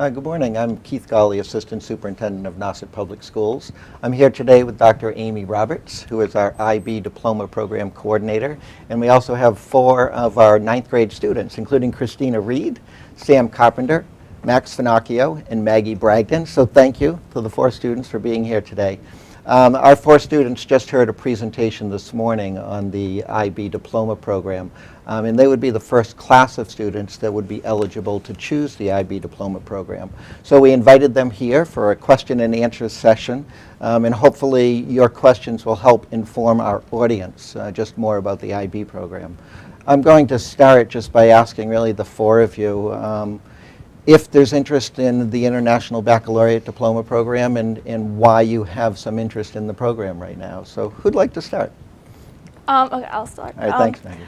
Good morning. I'm Keith Gauley, Assistant Superintendent of Nauset Public Schools. I'm here today with Dr. Amy Roberts, who is our IB Diploma Program Coordinator. And we also have 4 of our 9th grade students, including Christina Reed, Sam Carpenter, Max Finocchio, and Maggie Bragdon. So thank you to the 4 students for being here today. Our 4 students just heard a presentation this morning on the IB Diploma Program. And they would be the first class of students that would be eligible to choose the IB Diploma Program. So we invited them here for a question and answer session, and hopefully your questions will help inform our audience just more about the IB program. I'm going to start just by asking really the 4 of you if there's interest in the International Baccalaureate Diploma Program and why you have some interest in the program right now. So who'd like to start? Okay, I'll start. All right, thanks, Maggie.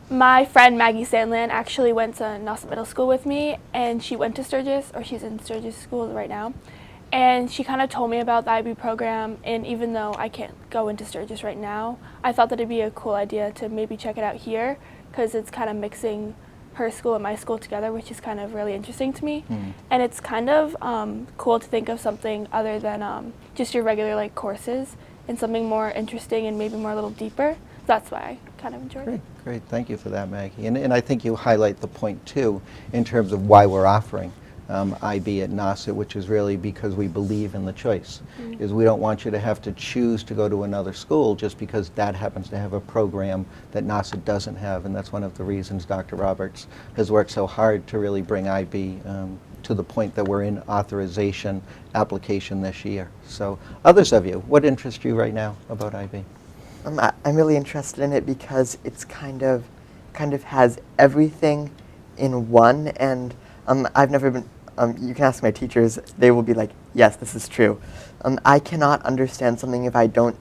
My friend Maggie Sandland actually went to Nauset Middle School with me, and she went to Sturgis, or she's in Sturgis School right now. And she kind of told me about the IB program, and even though I can't go into Sturgis right now, I thought that it'd be a cool idea to maybe check it out here, because it's kind of mixing her school and my school together, which is kind of really interesting to me. And it's kind of cool to think of something other than just your regular courses, and something more interesting and maybe more a little deeper. That's why I kind of enjoyed it. Great, thank you for that, Maggie. And I think you highlight the point too in terms of why we're offering IB at Nauset, which is really because we believe in the choice. Is we don't want you to have to choose to go to another school just because that happens to have a program that Nauset doesn't have, and that's one of the reasons Dr. Roberts has worked so hard to really bring IB to the point that we're in authorization application this year. So others of you, what interests you right now about IB? I'm really interested in it because it's kind of has everything in one, and I've never been. You can ask my teachers; they will be like, "Yes, this is true." I cannot understand something if I don't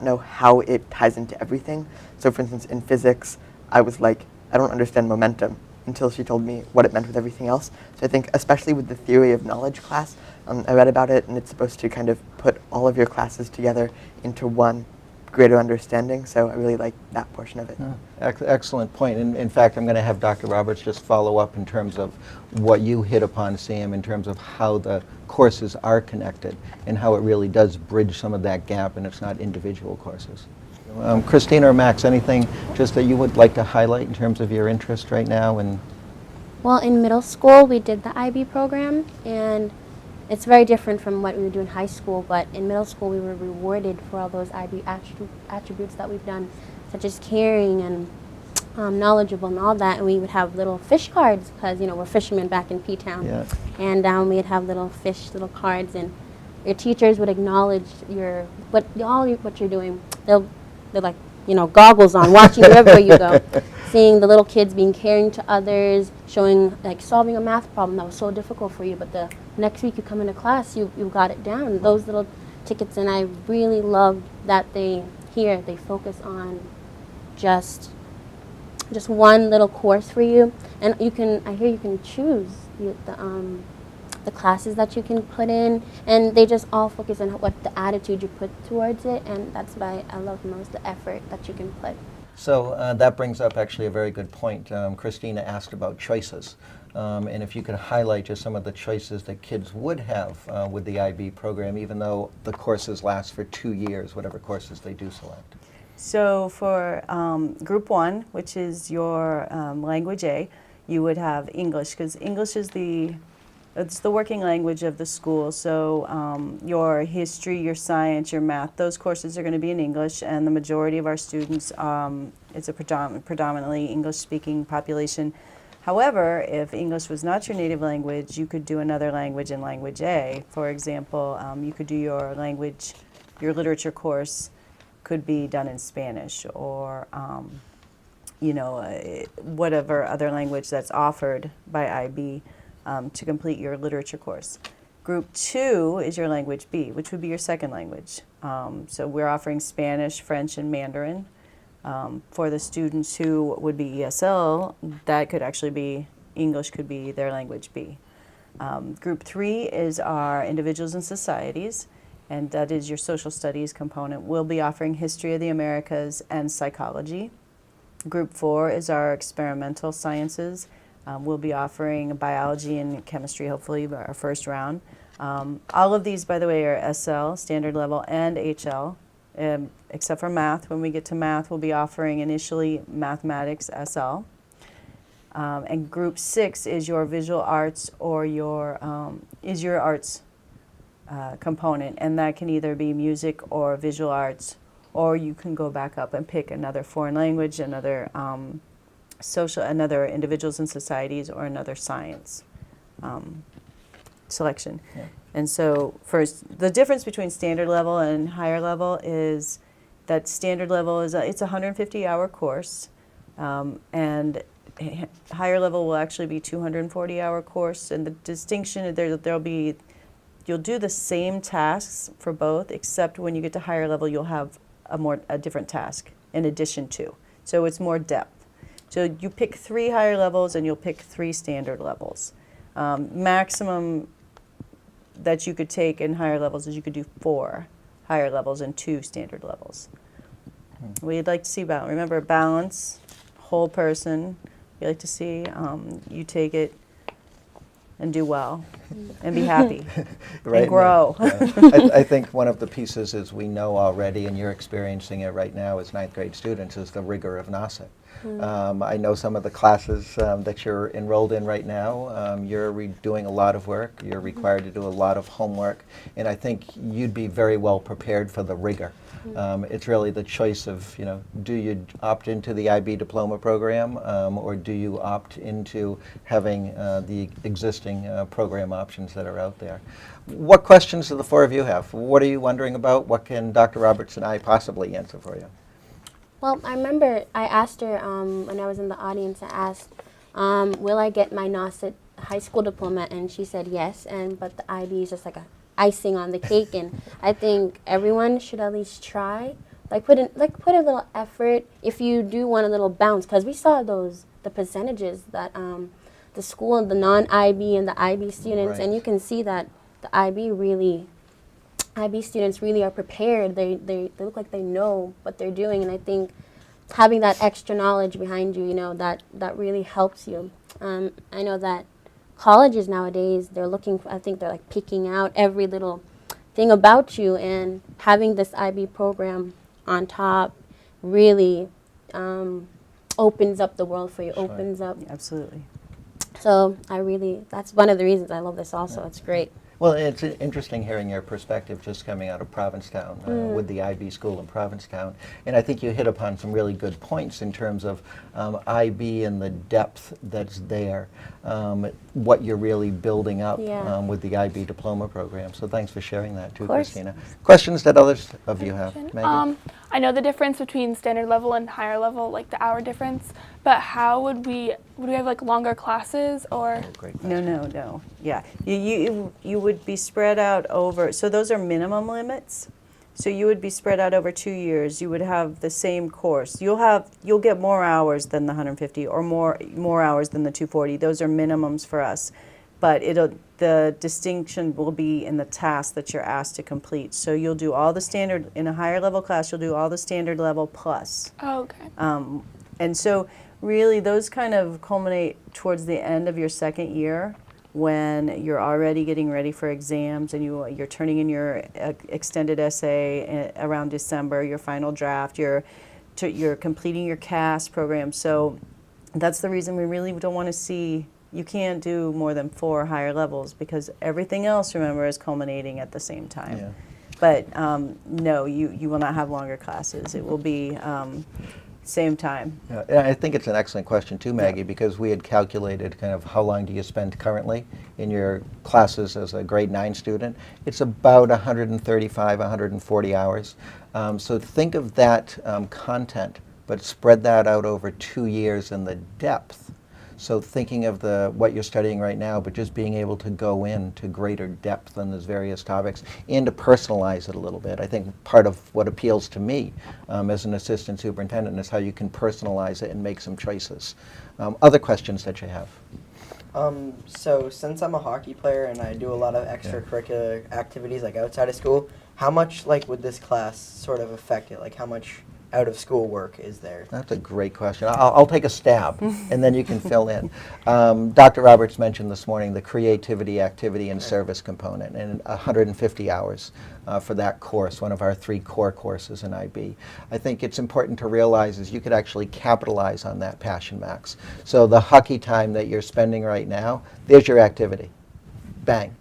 know how it ties into everything. So, for instance, in physics, I was like, I don't understand momentum until she told me what it meant with everything else. So I think, especially with the theory of knowledge class, I read about it, and it's supposed to kind of put all of your classes together into one greater understanding, so I really like that portion of it. Excellent point. In fact, I'm going to have Dr. Roberts just follow up in terms of what you hit upon, Sam, in terms of how the courses are connected and how it really does bridge some of that gap and it's not individual courses. Christina or Max, anything just that you would like to highlight in terms of your interest right now? Well, in middle school, we did the IB program, and it's very different from what we would do in high school, but in middle school we were rewarded for all those IB attributes that we've done, such as caring and knowledgeable and all that, and we would have little fish cards because, we're fishermen back in P-Town. Yeah. And we'd have little cards, and your teachers would acknowledge what you're doing. They're like, goggles on, watching wherever you go. Seeing the little kids being caring to others, showing, solving a math problem that was so difficult for you, but the next week you come into class, you got it down. Those little tickets, and I really loved that they focus on just one little course for you, and I hear you can choose the classes that you can put in, and they just all focus on what the attitude you put towards it, and that's why I love most the effort that you can put. So that brings up actually a very good point. Christina asked about choices, and if you could highlight just some of the choices that kids would have with the IB program, even though the courses last for 2 years, whatever courses they do select. So for Group 1, which is your language A, you would have English, because English is it's the working language of the school. So your history, your science, your math, those courses are going to be in English, and the majority of our students, it's a predominantly English-speaking population. However, if English was not your native language, you could do another language in Language A. For example, you could do your literature course could be done in Spanish, or whatever other language that's offered by IB. To complete your literature course. Group 2 is your language B, which would be your second language. So we're offering Spanish, French, and Mandarin. For the students who would be ESL, that could actually be, English could be their language B. Group 3 is our individuals and societies, and that is your social studies component. We'll be offering history of the Americas and psychology. Group 4 is our experimental sciences, We'll be offering biology and chemistry, hopefully, our first round. All of these, by the way, are SL, standard level, and HL, except for math. When we get to math, we'll be offering initially mathematics SL. And group 6 is your visual arts or your arts component, and that can either be music or visual arts, or you can go back up and pick another foreign language, another another individuals and societies, or another science selection. Yeah. And so, first, the difference between standard level and higher level is that standard level is it's a 150-hour course, and higher level will actually be 240-hour course. And the distinction there'll be, you'll do the same tasks for both, except when you get to higher level, you'll have a different task in addition to. So it's more depth. So you pick 3 higher levels and you'll pick 3 standard levels. Maximum that you could take in higher levels is you could do 4 higher levels and 2 standard levels. We'd like to see remember balance, whole person. We like to see you take it and do well and be happy Right, and grow. Yeah. I think one of the pieces is we know already, and you're experiencing it right now as 9th grade students, is the rigor of NASIT. I know some of the classes that you're enrolled in right now, you're doing a lot of work, you're required to do a lot of homework, and I think you'd be very well prepared for the rigor. It's really the choice of, do you opt into the IB diploma program, or do you opt into having the existing program options that are out there? What questions do the 4 of you have? What are you wondering about? What can Dr. Roberts and I possibly answer for you? Well, I remember I asked her when I was in the audience, I asked, will I get my NASIT high school diploma? And she said yes, but the IB is just like a icing on the cake, and I think everyone should at least try. Put a little effort if you do want a little bounce, because we saw the percentages that the school, the non-IB and the IB students, Right. and you can see that the IB students really are prepared. They look like they know what they're doing, and I think having that extra knowledge behind you, that really helps you. I know that colleges nowadays, I think they're like picking out every little thing about you, and having this IB program on top really opens up the world for you, Sure. opens up. Absolutely. So that's one of the reasons I love this also. Yeah. It's great. Well, it's interesting hearing your perspective just coming out of Provincetown with the IB school in Provincetown. And I think you hit upon some really good points in terms of IB and the depth that's there, what you're really building up Yeah. with the IB diploma program. So thanks for sharing that too, Of course. Christina. Questions that others of you have? Maggie? I know the difference between standard level and higher level, like the hour difference, but how would we have like longer classes or? Oh, great No, question. no. Yeah, you would be spread out over, so those are minimum limits. So you would be spread out over 2 years. You would have the same course. You'll get more hours than the 150 or more hours than the 240. Those are minimums for us. But the distinction will be in the task that you're asked to complete. So you'll do all the standard, in a higher level class, you'll do all the standard level plus. Oh, okay. And so really those kind of culminate towards the end of your second year, when you're already getting ready for exams and you're turning in your extended essay around December, your final draft, you're completing your CAS program. So that's the reason we really don't want to see, you can't do more than 4 higher levels, because everything else, remember, is culminating at the same time. Yeah. But no, you will not have longer classes. It will be same time. Yeah, and I think it's an excellent question too, Maggie, because we had calculated kind of how long do you spend currently in your classes as a grade 9 student. It's about 135, 140 hours. So think of that content, but spread that out over 2 years in the depth. So thinking of what you're studying right now, but just being able to go into greater depth in those various topics and to personalize it a little bit. I think part of what appeals to me as an assistant superintendent is how you can personalize it and make some choices. Other questions that you have? So since I'm a hockey player and I do a lot of extracurricular activities like outside of school, how much would this class sort of affect it? Like how much out of school work is there? That's a great question. I'll take a stab, and then you can fill in. Dr. Roberts mentioned this morning the creativity, activity, and service component, and 150 hours for that course, one of our 3 core courses in IB. I think it's important to realize is you could actually capitalize on that passion max. So the hockey time that you're spending right now, there's your activity. Bang.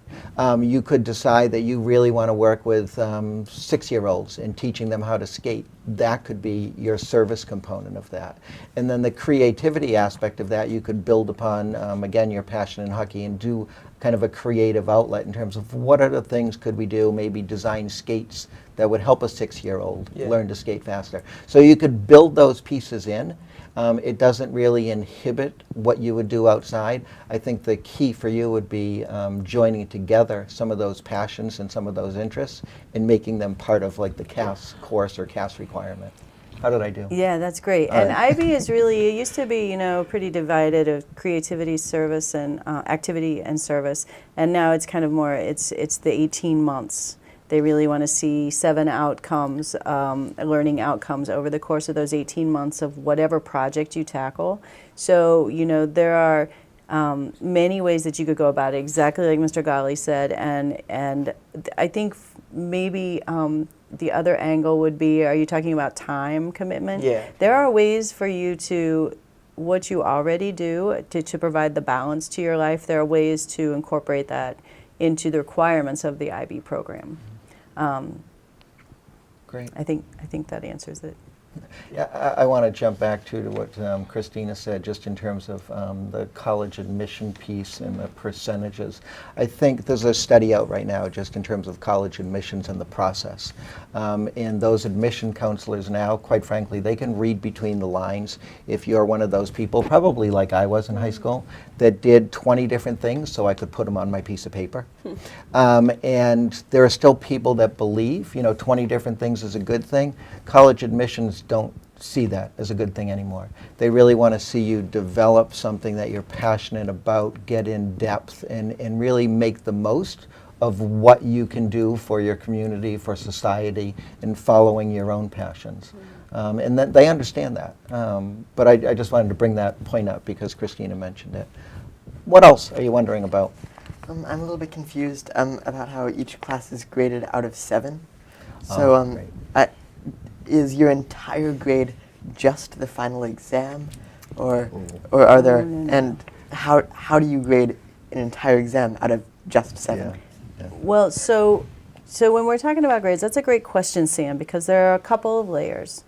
You could decide that you really want to work with 6-year-olds and teaching them how to skate. That could be your service component of that. And then the creativity aspect of that, you could build upon, again, your passion in hockey and do kind of a creative outlet in terms of what other things could we do, maybe design skates that would help a 6-year-old learn to skate faster. So you could build those pieces in. It doesn't really inhibit what you would do outside. I think the key for you would be joining together some of those passions and some of those interests and making them part of like the CAS course or CAS requirement. How did I do? Yeah, that's great. All And right. IB is really, it used to be, you know, pretty divided of creativity, service, and activity and service. And now it's kind of more, it's the 18 months. They really want to see 7 outcomes, learning outcomes over the course of those 18 months of whatever project you tackle. So, you know, there are many ways that you could go about it, exactly like Mr. Gauley said. And I think maybe the other angle would be, are you talking about time commitment? Yeah. There are ways for you to, what you already do, to provide the balance to your life. There are ways to incorporate that into the requirements of the IB program. Great. I think that answers it. Yeah, I want to jump back to what Christina said, just in terms of the college admission piece and the percentages. I think there's a study out right now just in terms of college admissions and the process. And those admission counselors now, quite frankly, they can read between the lines. If you're one of those people, probably like I was in high school, that did 20 different things so I could put them on my piece of paper. And there are still people that believe, 20 different things is a good thing. College admissions don't see that as a good thing anymore. They really want to see you develop something that you're passionate about, get in depth, and really make the most of what you can do for your community, for society, and following your own passions. And that they understand that. But I just wanted to bring that point up because Christina mentioned it. What else are you wondering about? I'm a little bit confused about how each class is graded out of 7. So Great. is your entire grade just the final exam, or are there? No. And how do you grade an entire exam out of just 7? Yeah. Well, so when we're talking about grades, that's a great question, Sam, because there are a couple of layers.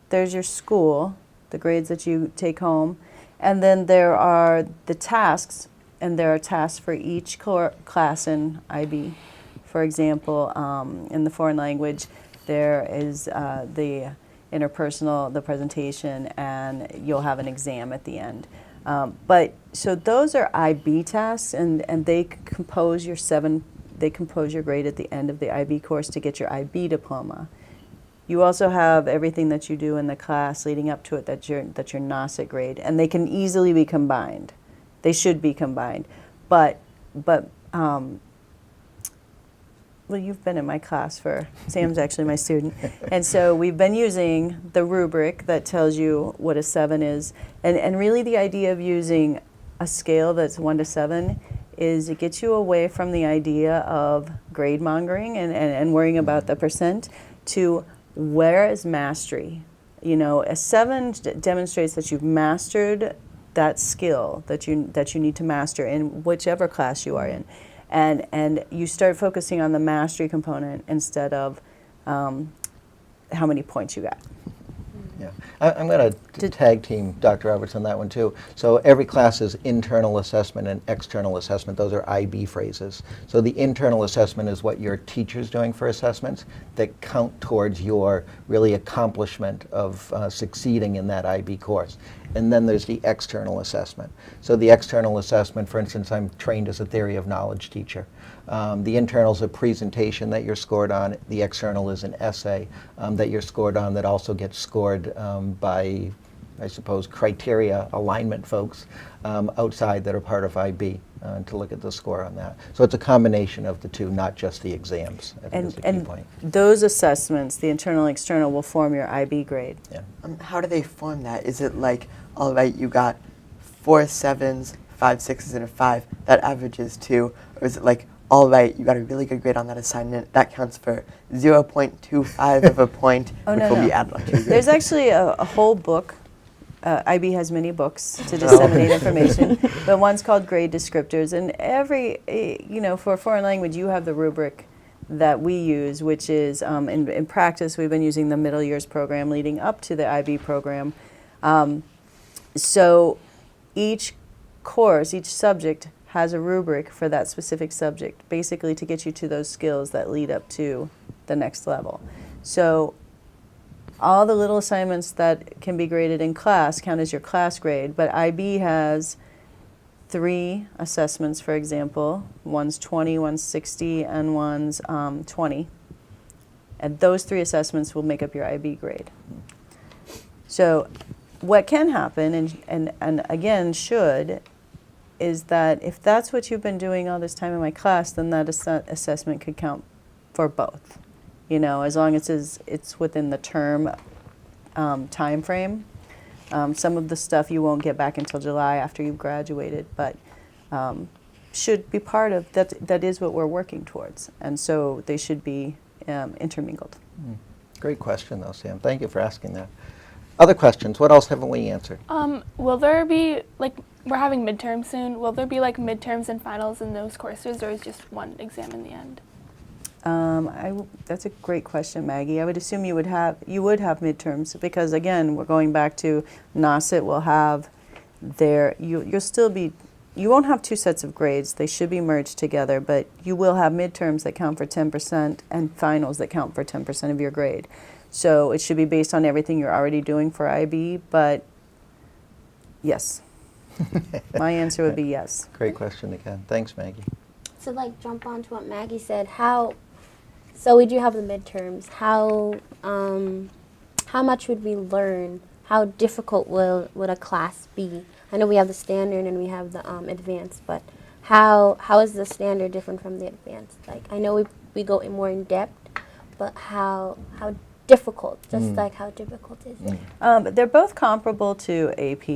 There's your school, the grades that you take home, and then there are the tasks, and there are tasks for each class in IB. For example, in the foreign language, there is the interpersonal, the presentation, and you'll have an exam at the end. So those are IB tasks, and they compose your grade at the end of the IB course to get your IB diploma. You also have everything that you do in the class leading up to it that's your NASIT grade, and they can easily be combined. They should be combined, but well, you've been in my class Sam's actually my student, and so we've been using the rubric that tells you what a 7 is, and really the idea of using a scale that's 1 to 7 is it gets you away from the idea of grade mongering and worrying about the percent to where is mastery. A 7 demonstrates that you've mastered that skill that you need to master in whichever class you are in. And you start focusing on the mastery component instead of how many points you got. Yeah, I'm going to tag team Dr. Roberts on that one too. So every class is internal assessment and external assessment. Those are IB phrases. So the internal assessment is what your teacher's doing for assessments that count towards your really accomplishment of succeeding in that IB course. And then there's the external assessment. So the external assessment, for instance, I'm trained as a theory of knowledge teacher. The internal is a presentation that you're scored on. The external is an essay that you're scored on that also gets scored by, I suppose, criteria alignment folks outside that are part of IB. to look at the score on that. So it's a combination of the two, not just the exams. I think is the key And point. those assessments, the internal and external, will form your IB grade. Yeah. How do they form that? Is it like, all right, you got 4 7s, 5 6s, and a 5, that averages 2? Or is it like, all right, you got a really good grade on that assignment, that counts for 0.25 of a point, Oh, which no, will no. be added onto your grade? There's actually a whole book. IB has many books to disseminate information, but one's called Grade Descriptors. And every, for a foreign language, you have the rubric that we use, which is, in practice, we've been using the middle years program leading up to the IB program. So each course, each subject has a rubric for that specific subject, basically to get you to those skills that lead up to the next level. So all the little assignments that can be graded in class count as your class grade, but IB has 3 assessments, for example. One's 20, one's 60, and one's 20. And those 3 assessments will make up your IB grade. So what can happen, and again should, is that if that's what you've been doing all this time in my class, then that assessment could count for both. As long as it's within the term time frame. Some of the stuff you won't get back until July after you've graduated, but should be part of that. That is what we're working towards, and so they should be intermingled. Great question, though, Sam. Thank you for asking that. Other questions? What else haven't we answered? Will there be, we're having midterms soon, will there be midterms and finals in those courses, or is just one exam in the end? That's a great question, Maggie. I would assume you would have midterms because, again, we're going back to NOSIT will have you won't have 2 sets of grades. They should be merged together, but you will have midterms that count for 10% and finals that count for 10% of your grade. So it should be based on everything you're already doing for IB, but yes. My answer would be yes. Great question again. Thanks, Maggie. So jump on to what Maggie said. So we do have the midterms. How much would we learn? How difficult would a class be? I know we have the standard and we have the advanced, but how is the standard different from the advanced? I know we go more in depth, but how difficult? Just how difficult is it? They're both comparable to AP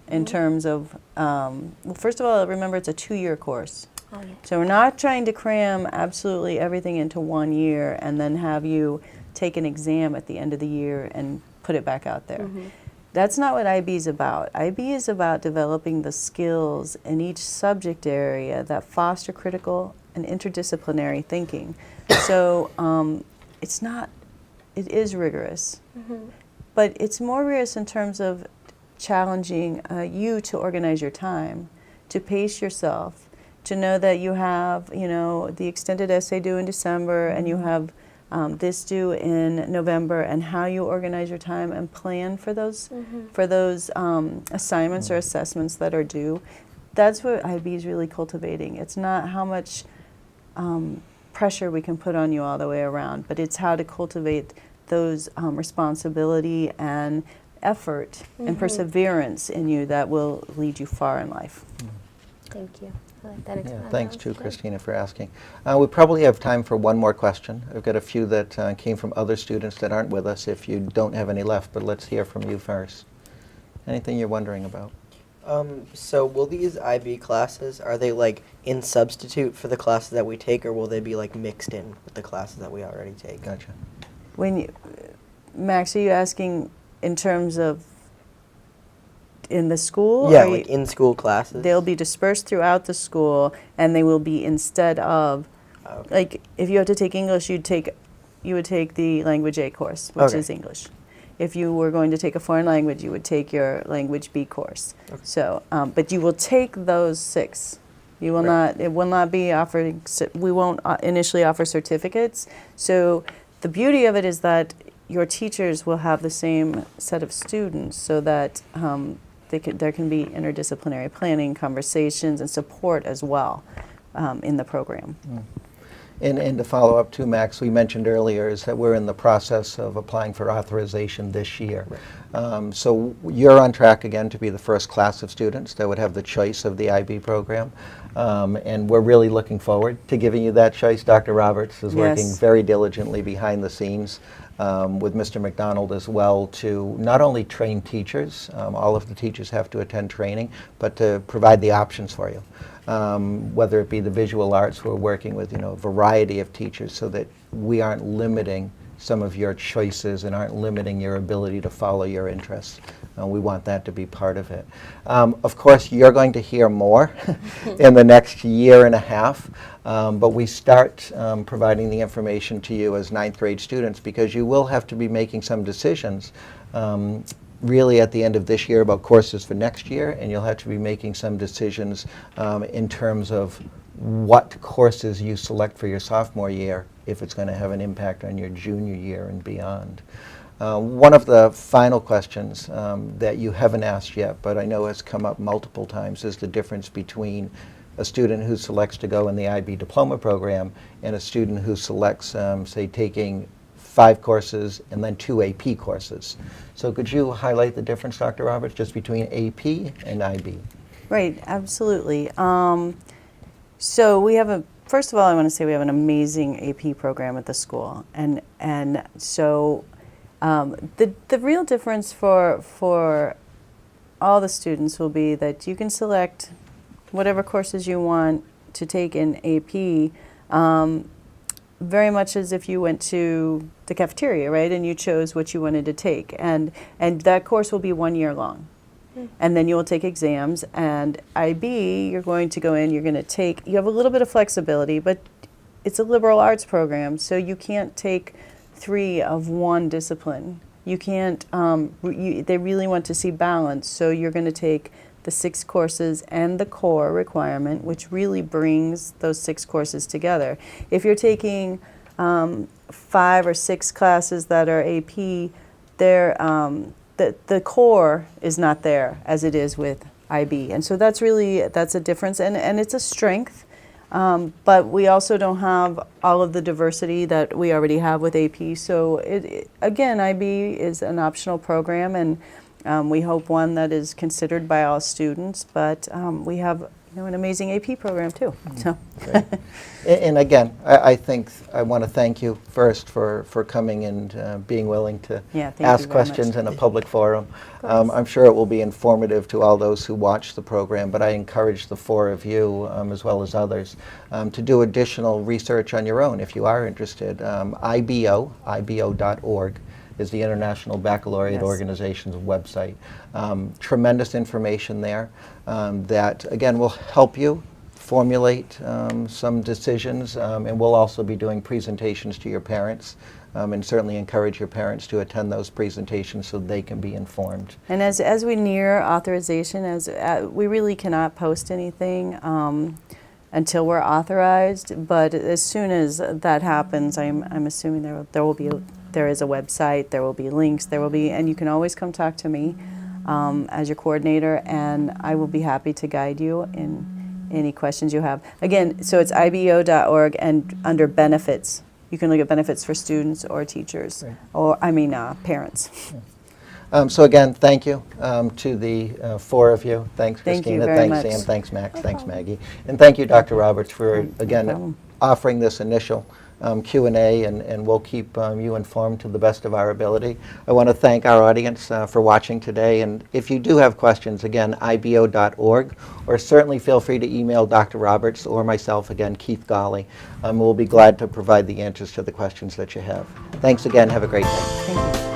in terms of, well, first of all, remember it's a 2-year course. Oh, yeah. So we're not trying to cram absolutely everything into 1 year and then have you take an exam at the end of the year and put it back out there. Mm-hmm. That's not what IB is about. IB is about developing the skills in each subject area that foster critical and interdisciplinary thinking. So it is rigorous, but it's more rigorous in terms of challenging you to organize your time, to pace yourself, to know that you have, the extended essay due in December and you have this due in November, and how you organize your time and plan for those assignments or assessments that are due. That's what IB is really cultivating. It's not how much pressure we can put on you all the way around, but it's how to cultivate those responsibility and effort and perseverance in you that will lead you far in life. Thank you. I like that Yeah, explanation. thanks too, Christina, for asking. We probably have time for one more question. I've got a few that came from other students that aren't with us if you don't have any left, but let's hear from you first. Anything you're wondering about? So will these IB classes, are they in substitute for the classes that we take, or will they be mixed in with the classes that we already take? Gotcha. Max, are you asking in terms of in the school? Yeah, in school classes. They'll be dispersed throughout the school, and they will be instead of, if you have to take English, you would take the Language A course, which is English. If you were going to take a foreign language, you would take your Language B course. Okay. So, but you will take those 6. You will not. It will not be offering. We won't initially offer certificates. So, the beauty of it is that your teachers will have the same set of students, so that there can be interdisciplinary planning, conversations, and support as well in the program. And to follow up too, Max, we mentioned earlier is that we're in the process of applying for authorization this year. So you're on track again to be the first class of students that would have the choice of the IB program. And we're really looking forward to giving you that choice. Dr. Roberts is working Yes. very diligently behind the scenes with Mr. McDonald as well to not only train teachers, all of the teachers have to attend training, but to provide the options for you. Whether it be the visual arts, we're working with a variety of teachers so that we aren't limiting some of your choices and aren't limiting your ability to follow your interests. We want that to be part of it. Of course, you're going to hear more in the next year and a half, but we start providing the information to you as ninth grade students because you will have to be making some decisions really at the end of this year about courses for next year, and you'll have to be making some decisions in terms of what courses you select for your sophomore year if it's going to have an impact on your junior year and beyond. One of the final questions that you haven't asked yet, but I know has come up multiple times, is the difference between a student who selects to go in the IB diploma program and a student who selects, say, taking 5 courses and then 2 AP courses. So could you highlight the difference, Dr. Roberts, just between AP and IB? Right, absolutely. So we have first of all, I want to say we have an amazing AP program at the school. And so the real difference for all the students will be that you can select whatever courses you want to take in AP, very much as if you went to the cafeteria, right, and you chose what you wanted to take. And that course will be 1 year long. And then you will take exams, and IB, you're going to go in, you're going to take, you have a little bit of flexibility, but it's a liberal arts program, so you can't take 3 of one discipline. You can't, they really want to see balance, so you're going to take the 6 courses and the core requirement, which really brings those 6 courses together. If you're taking 5 or 6 classes that are AP, they're, the core is not there as it is with IB. And so that's a difference, and it's a strength. But we also don't have all of the diversity that we already have with AP. So again, IB is an optional program, and we hope one that is considered by all students. But we have an amazing AP program too. So. And again, I think I want to thank you first for coming and being willing to ask questions in a public forum. I'm sure it will be informative to all those who watch the program, but I encourage the 4 of you, as well as others, to do additional research on your own if you are interested. ibo.org is the International Baccalaureate Organization's website. Tremendous information there that, again, will help you formulate some decisions, and we'll also be doing presentations to your parents, and certainly encourage your parents to attend those presentations so they can be informed. And as we near authorization, we really cannot post anything until we're authorized, but as soon as that happens, I'm assuming there is a website, there will be links, and you can always come talk to me as your coordinator, and I will be happy to guide you in any questions you have. Again, so it's ibo.org, and under benefits, you can look at benefits for students or teachers, or parents. So again, thank you to the 4 of you. Thanks, Thank you Christina. very Thanks, much. Sam. Thanks, Max. Thanks, Maggie. And thank you, Dr. Roberts, for, again, offering this initial Q&A, and we'll keep you informed to the best of our ability. I want to thank our audience for watching today, and if you do have questions, again, ibo.org, or certainly feel free to email Dr. Roberts or myself, again, Keith Gauley. We'll be glad to provide the answers to the questions that you have. Thanks again. Have a great day. Thank you.